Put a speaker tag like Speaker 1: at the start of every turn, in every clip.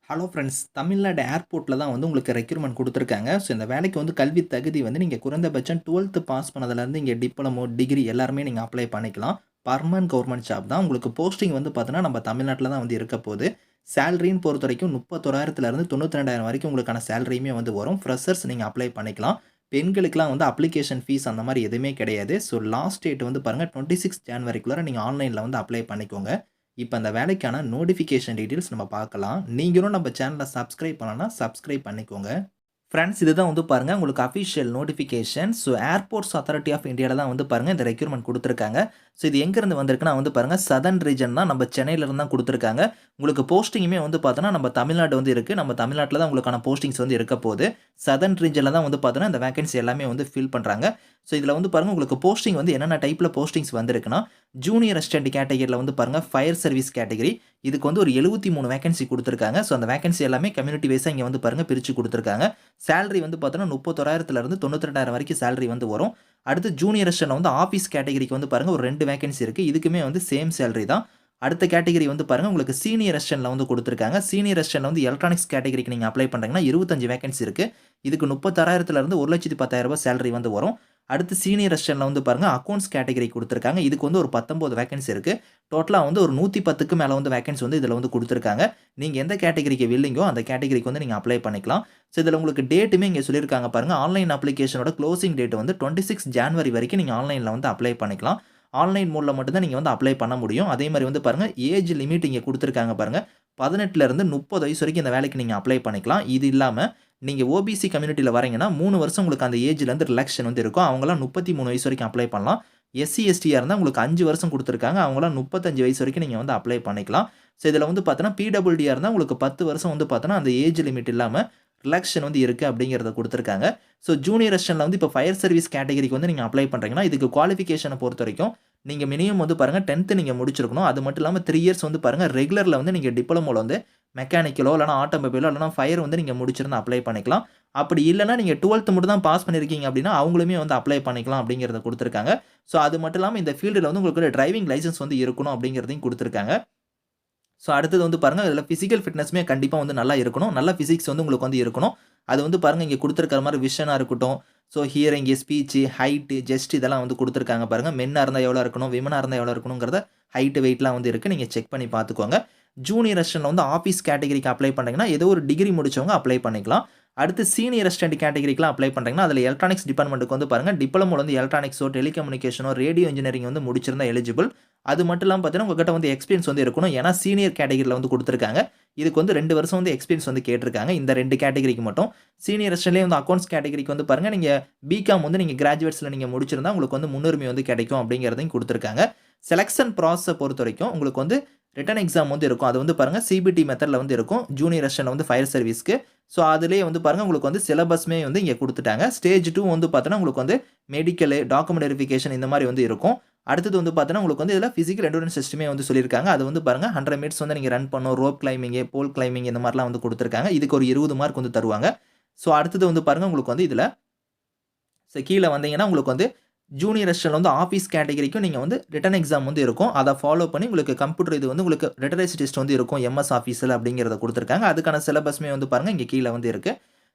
Speaker 1: Hello friends. Tamil Nadu ஏர்போர்ட்ல தான் வந்து உங்களுக்கு ரெக்ரூட்மெண்ட் குடுத்துருக்காங்க. ஸோ இந்த வேலைக்கு வந்து கல்வி தகுதி வந்து நீங்க குறைந்தபட்சம் 12த் பாஸ் பண்ணதுலேருந்து இங்க டிப்ளமோ, டிகிரி எல்லாருமே நீங்க அப்ளை பண்ணிக்கலாம். பெர்மனன்ட் கவர்ன்மென்ட் ஜாப் தான். உங்களுக்கு போஸ்டிங் வந்து பார்த்தீங்கன்னா, நம்ம தமிழ்நாட்ல தான் வந்து இருக்க போது. சேலரின்னு பொறுத்தவரைக்கும் 31,000லேருந்து 92,000 வரைக்கும் உங்களுக்கான சேலரியுமே வந்து வரும். ஃப்ரெஷர்ஸ் நீங்க அப்ளை பண்ணிக்கலாம். பெண்களுக்குலாம் வந்து அப்ளிகேஷன் ஃபீஸ் அந்த மாரி எதுவுமே கிடையாது. ஸோ லாஸ்ட் டேட் வந்து பாருங்க 26 ஜான்வரிக்குள்ளார நீங்க ஆன்லைன்ல வந்து அப்ளை பண்ணிக்கோங்க. இப்ப அந்த வேலைக்கான நோட்டிஃபிகேஷன் டீட்டெயில்ஸ் நம்ம பார்க்கலாம். நீங்களும் நம்ம சேனல சப்ஸ்கிரைப் பண்ணலனா, சப்ஸ்கிரைப் பண்ணிக்கோங்க. ஃபிரெண்ட்ஸ் இதுதான் வந்து பாருங்க உங்களுக்கு official notification. So airports authority of இந்தியால தான் வந்து பாருங்க இந்த ரெக்ரூட்மெண்ட் குடுத்துருக்காங்க. ஸோ இது எங்கேருந்து வந்திருக்குன்னா வந்து பாருங்க சதர்ன் ரீஜன் தான் நம்ம சென்னையில இருந்து தான் குடுத்துருக்காங்க. உங்களுக்கு போஸ்டிங்குமே வந்து பார்த்தோன்னா நம்ம தமிழ்நாடு வந்து இருக்கு. நம்ம தமிழ்நாட்ல தான் உங்களுக்கான போஸ்டிங்ஸ் வந்து இருக்க போது. சதர்ன் ரீஜன்ல தான் வந்து பார்த்தோன்னா இந்த வேக்கன்சி எல்லாமே வந்து ஃபில் பண்றாங்க. ஸோ இதில வந்து பாருங்க உங்களுக்கு போஸ்டிங் வந்து என்னென்ன டைப்ல போஸ்டிங்ஸ் வந்திருக்குன்னா, ஜூனியர் அசிஸ்டன்ட் கேட்டகரில வந்து பாருங்க ஃபயர் சர்வீஸ் கேட்டகரி. இதுக்கு வந்து ஒரு 73 வேக்கன்சி குடுத்துருக்காங்க. ஸோ அந்த வேக்கன்சி எல்லாமே கம்யூனிட்டி வைஸா இங்க வந்து பாருங்க பிரிச்சு குடுத்துருக்காங்க. சேலரி வந்து பார்த்தோன்னா 31,000லேருந்து 92,000 வரைக்கும் சேலரி வந்து வரும். அடுத்து ஜூனியர் அசிஸ்டன்ட் வந்து ஆஃபீஸ் கேட்டகரிக்கு வந்து பாருங்க ஒரு 2 வேக்கன்சி இருக்கு. இதுக்குமே வந்து சேம் சேலரி தான். அடுத்த கேட்டகரி வந்து பாருங்க உங்களுக்கு சீனியர் அசிஸ்டன்ட்ல வந்து குடுத்துருக்காங்க. சீனியர் அசிஸ்டன்ட் வந்து எலக்ட்ரானிக்ஸ் கேட்டகரிக்கு நீங்க அப்ளை பண்றீங்கன்னா 25 வேக்கன்சி இருக்கு. இதுக்கு 36,000லேருந்து 1,10,000 சேலரி வந்து வரும். அடுத்து சீனியர் அசிஸ்டன்ட்ல வந்து பாருங்க அக்கவுண்ட்ஸ் கேட்டகரி குடுத்துருக்காங்க. இதுக்கு வந்து ஒரு 19 வேக்கன்சி இருக்கு. டோட்டலா வந்து ஒரு 110க்கு மேல வந்து வேக்கன்சி வந்து இதுல வந்து குடுத்துருக்காங்க. நீங்க எந்த கேட்டகரிக்கு வில்லிங்கோ அந்த கேட்டகரிக்கு வந்து நீங்க அப்ளை பண்ணிக்கலாம். ஸோ இதுல உங்களுக்கு டேட்டுமே இங்க சொல்லியிருக்காங்க பாருங்க. ஆன்லைன் அப்ளிகேஷனோட குளோசிங் டேட் வந்து 26 ஜான்வரி வரைக்கும் நீங்க ஆன்லைன்ல வந்து அப்ளை பண்ணிக்கலாம். ஆன்லைன் மோட்ல மட்டும் தான் நீங்க வந்து அப்ளை பண்ண முடியும். அதே மாரி வந்து பாருங்க ஏஜ் லிமிட் இங்க குடுத்துருக்காங்க பாருங்க. 18லேருந்து 30 வயசு வரைக்கும் இந்த வேலைக்கு நீங்க அப்ளை பண்ணிக்கலாம். இது இல்லாம நீங்க ஓபிசி கம்யூனிட்டில வரீங்கன்னா 3 வருஷம் உங்களுக்கு அந்த ஏஜ்லேருந்து ரிலாக்சேஷன் வந்து இருக்கும். அவங்கலாம் 33 வயசு வரைக்கும் அப்ளை பண்ணலாம். எஸ்சி, எஸ்டியா இருந்தா உங்களுக்கு 5 வருஷம் குடுத்துருக்காங்க. அவங்கலாம் 35 வயசு வரைக்கும் நீங்க வந்து அப்ளை பண்ணிக்கலாம். ஸோ இதுல வந்து பார்த்தோன்னா பிடபிள்யூடியா இருந்தா உங்களுக்கு 10 வருஷம் வந்து பார்த்தோன்னா அந்த ஏஜ் லிமிட் இல்லாம ரிலாக்சேஷன் வந்து இருக்கு அப்படிங்கிறத குடுத்துருக்காங்க. ஸோ ஜூனியர் அசிஸ்டன்ட்ல வந்து இப்ப ஃபயர் சர்வீஸ் கேட்டகரிக்கு வந்து நீங்க அப்ளை பண்றீங்கன்னா, இதுக்கு குவாலிஃபிகேஷன பொறுத்தவரைக்கும் நீங்க மினிமம் வந்து பாருங்க 10த் நீங்க முடிச்சிருக்கணும். அது மட்டும் இல்லாம 3 இயர்ஸ் வந்து பாருங்க ரெகுலர்ல வந்து நீங்க டிப்ளமோல வந்து மெக்கானிக்கலோ இல்லன்னா ஆட்டோமொபைலோ இல்லன்னா ஃபயர் வந்து நீங்க முடிச்சிருந்தா அப்ளை பண்ணிக்கலாம். அப்படி இல்லன்னா நீங்க 12த் மட்டும் தான் பாஸ் பண்ணியிருக்கீங்க அப்படின்னா, அவங்களுமே வந்து அப்ளை பண்ணிக்கலாம் அப்படிங்கிறத குடுத்துருக்காங்க. ஸோ அது மட்டும் இல்லாம இந்த ஃபீல்டுல வந்து உங்களுக்கு டிரைவிங் லைசென்ஸ் வந்து இருக்கணும் அப்படிங்கிறதையும் குடுத்துருக்காங்க. ஸோ அடுத்தது வந்து பாருங்க, இதில பிசிக்கல் ஃபிட்னஸ்மே கண்டிப்பா வந்து நல்லா இருக்கணும். நல்ல பிசிக்ஸ் வந்து உங்களுக்கு வந்து இருக்கணும். அது வந்து பாருங்க இங்க குடுத்திருக்கிற மாரி விஷனா இருக்கட்டும், so hearing, speech, height, chest இதெல்லாம் வந்து குடுத்திருக்காங்க பாருங்க. மென்னா இருந்தா எவ்வளோ இருக்கணும், விமனா இருந்தா எவ்வளோ இருக்கணுங்கிறத ஹைட், வெயிட்லாம் வந்து இருக்கு. நீங்க செக் பண்ணி பார்த்துக்கோங்க. ஜூனியர் அசிஸ்டன்ட்ல வந்து ஆஃபீஸ் கேட்டகரிக்கு அப்ளை பண்றீங்கன்னா, ஏதோ ஒரு டிகிரி முடிச்சவங்க அப்ளை பண்ணிக்கலாம். அடுத்து சீனியர் அசிஸ்டன்ட் கேட்டகரிக்குலாம் அப்ளை பண்றீங்கன்னா, அதில எலக்ட்ரானிக்ஸ் டிபார்ட்மென்ட்க்கு வந்து பாருங்க, டிப்ளமோல வந்து எலக்ட்ரானிக்ஸோ, டெலிகம்யூனிகேஷனோ, ரேடியோ இன்ஜினியரிங் வந்து முடிச்சிருந்தா எலிஜிபிள். அது மட்டும் இல்லாம பார்த்தீங்கன்னா, உங்ககிட்ட வந்து எக்ஸ்பீரியன்ஸ் வந்து இருக்கணும். ஏன்னா சீனியர் கேட்டகரில வந்து குடுத்துருக்காங்க. இதுக்கு வந்து 2 வருஷம் வந்து எக்ஸ்பீரியன்ஸ் வந்து கேட்டிருக்காங்க. இந்த 2 கேட்டகரிக்கு மட்டும். சீனியர் அசிஸ்டன்ட்லயே வந்து அக்கவுண்ட்ஸ் கேட்டகரிக்கு வந்து பாருங்க, நீங்க பிகாம் வந்து நீங்க கிராஜுவேட்ஸ்ல நீங்க முடிச்சிருந்தா உங்களுக்கு வந்து முன்னுரிமை வந்து கிடைக்கும் அப்படிங்கிறதையும் குடுத்துருக்காங்க. செலக்ஷன் ப்ராசஸ பொறுத்தவரைக்கும் உங்களுக்கு வந்து ரிட்டன் எக்ஸாம் வந்து இருக்கும். அது வந்து பாருங்க சிபிடி மெத்தட்ல வந்து இருக்கும். ஜூனியர் அசிஸ்டன்ட் வந்து ஃபயர் சர்வீஸ்க்கு. ஸோ அதிலேயே வந்து பாருங்க உங்களுக்கு வந்து சிலபஸ்மே வந்து இங்க குடுத்துட்டாங்க. ஸ்டேஜ் 2 வந்து பார்த்தோன்னா, உங்களுக்கு வந்து மெடிக்கல், டாக்குமெண்ட் வெரிஃபிகேஷன் இந்த மாரி வந்து இருக்கும். அடுத்தது வந்து பார்த்தோன்னா, உங்களுக்கு வந்து இதில பிசிக்கல் எண்டுரன்ஸ் டெஸ்ட்டுமே வந்து சொல்லியிருக்காங்க. அது வந்து பாருங்க 100 மீட்டர்ஸ் வந்து நீங்க ரன் பண்ணணும். ரோப் கிளைம்பிங், போல் கிளைம்பிங் இந்த மாரிலாம் வந்து குடுத்துருக்காங்க. இதுக்கு ஒரு 20 மார்க் வந்து தருவாங்க. ஸோ அடுத்தது வந்து பாருங்க உங்களுக்கு வந்து இதில கீழ வந்தீங்கன்னா, உங்களுக்கு வந்து ஜூனியர் அசிஸ்டன்ட்ல வந்து ஆஃபீஸ் கேட்டகரிக்கும் நீங்க வந்து ரிட்டன் எக்ஸாம் வந்து இருக்கும். அத ஃபாலோ பண்ணி உங்களுக்கு கம்ப்யூட்டர் இது வந்து உங்களுக்கு ரிட்டனைஸ்ட் டெஸ்ட் வந்து இருக்கும். எம்எஸ் ஆஃபீஸ்ல அப்படிங்கிறத குடுத்துருக்காங்க. அதுக்கான சிலபஸ்மே வந்து பாருங்க இங்க கீழ வந்து இருக்கு.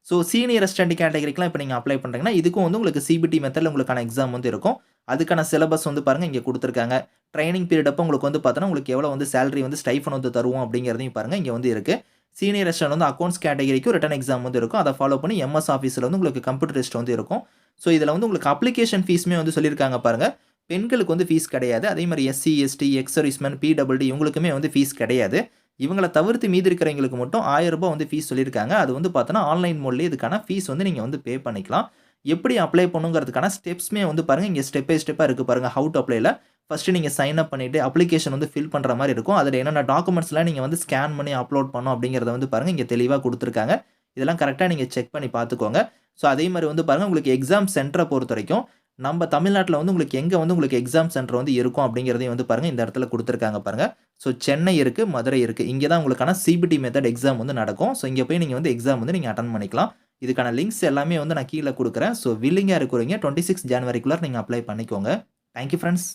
Speaker 1: ஸோ சீனியர் அசிஸ்டன்ட் கேட்டகரிக்குலாம் இப்ப நீங்க அப்ளை பண்றீங்கன்னா, இதுக்கும் வந்து உங்களுக்கு சிபிடி மெத்தட்ல உங்களுக்கான எக்ஸாம் வந்து இருக்கும். அதுக்கான சிலபஸ் வந்து பாருங்க இங்க குடுத்துருக்காங்க. ட்ரெய்னிங் பீரியட் அப்போ உங்களுக்கு வந்து பார்த்தோன்னா, உங்களுக்கு எவ்வளோ வந்து சேலரி வந்து ஸ்டைஃபன் வந்து தருவோம் அப்படிங்கிறதையும் பாருங்க இங்க வந்து இருக்கு. சீனியர் அசிஸ்டன்ட் வந்து அக்கவுண்ட்ஸ் கேட்டகரிக்கும் ரிட்டன் எக்ஸாம் வந்து இருக்கும். அத ஃபாலோ பண்ணி எம்எஸ் ஆஃபீஸ்ல வந்து உங்களுக்கு கம்ப்யூட்டர் டெஸ்ட் வந்து இருக்கும். ஸோ இதில வந்து உங்களுக்கு அப்ளிகேஷன் ஃபீஸ்மே வந்து சொல்லியிருக்காங்க பாருங்க. பெண்களுக்கு வந்து ஃபீஸ் கிடையாது. அதே மாரி SC, ST, ex serviceman, PWD இவங்களுக்குமே வந்து ஃபீஸ் கிடையாது. இவங்கள தவிர்த்து மீதி இருக்கிறவங்களுக்கு மட்டும் ரூ. 1000 வந்து ஃபீஸ் சொல்லியிருக்காங்க. அது வந்து பார்த்தோன்னா, ஆன்லைன் மோட்லயே இதுக்கான ஃபீஸ் வந்து நீங்க வந்து பே பண்ணிக்கலாம். எப்படி அப்ளை பண்ணணுங்கிறதுக்கான ஸ்டெப்ஸ்மே வந்து பாருங்க, இங்க ஸ்டெப் பை ஸ்டெப்பா இருக்கு பாருங்க. ஹவ் டூ அப்ளைல ஃபர்ஸ்ட் நீங்க சைன் அப் பண்ணிட்டு அப்ளிகேஷன் வந்து ஃபில் பண்ற மாரி இருக்கும். அதில என்னென்ன டாக்குமெண்ட்ஸ்லாம் நீங்க வந்து ஸ்கேன் பண்ணி அப்லோட் பண்ணணும் அப்படிங்கிறத வந்து பாருங்க, இங்க தெளிவா குடுத்துருக்காங்க. இதெல்லாம் கரெக்ட்டா நீங்க செக் பண்ணி பார்த்துக்கோங்க. ஸோ அதே மாரி வந்து பாருங்க, உங்களுக்கு எக்ஸாம் சென்டர பொறுத்தவரைக்கும், நம்ம தமிழ்நாட்ல வந்து உங்களுக்கு எங்க வந்து உங்களுக்கு எக்ஸாம் சென்டர் வந்து இருக்கும் அப்படிங்கிறதையும் வந்து பாருங்க, இந்த இடத்துல குடுத்துருக்காங்க பாருங்க. ஸோ சென்னை இருக்கு, மதுரை இருக்கு. இங்க தான் உங்களுக்கான சிபிடி மெத்தட் எக்ஸாம் வந்து நடக்கும். ஸோ இங்க போய் நீங்க வந்து எக்ஸாம் வந்து நீங்க அட்டெண்ட் பண்ணிக்கலாம். இதுக்கான லிங்க்ஸ் எல்லாமே வந்து நான் கீழ குடுக்குறேன். ஸோ வில்லிங்கா இருக்கிறவங்க 26 ஜான்வரிக்குள்ள நீங்க அப்ளை பண்ணிக்கோங்க. Thank you friends.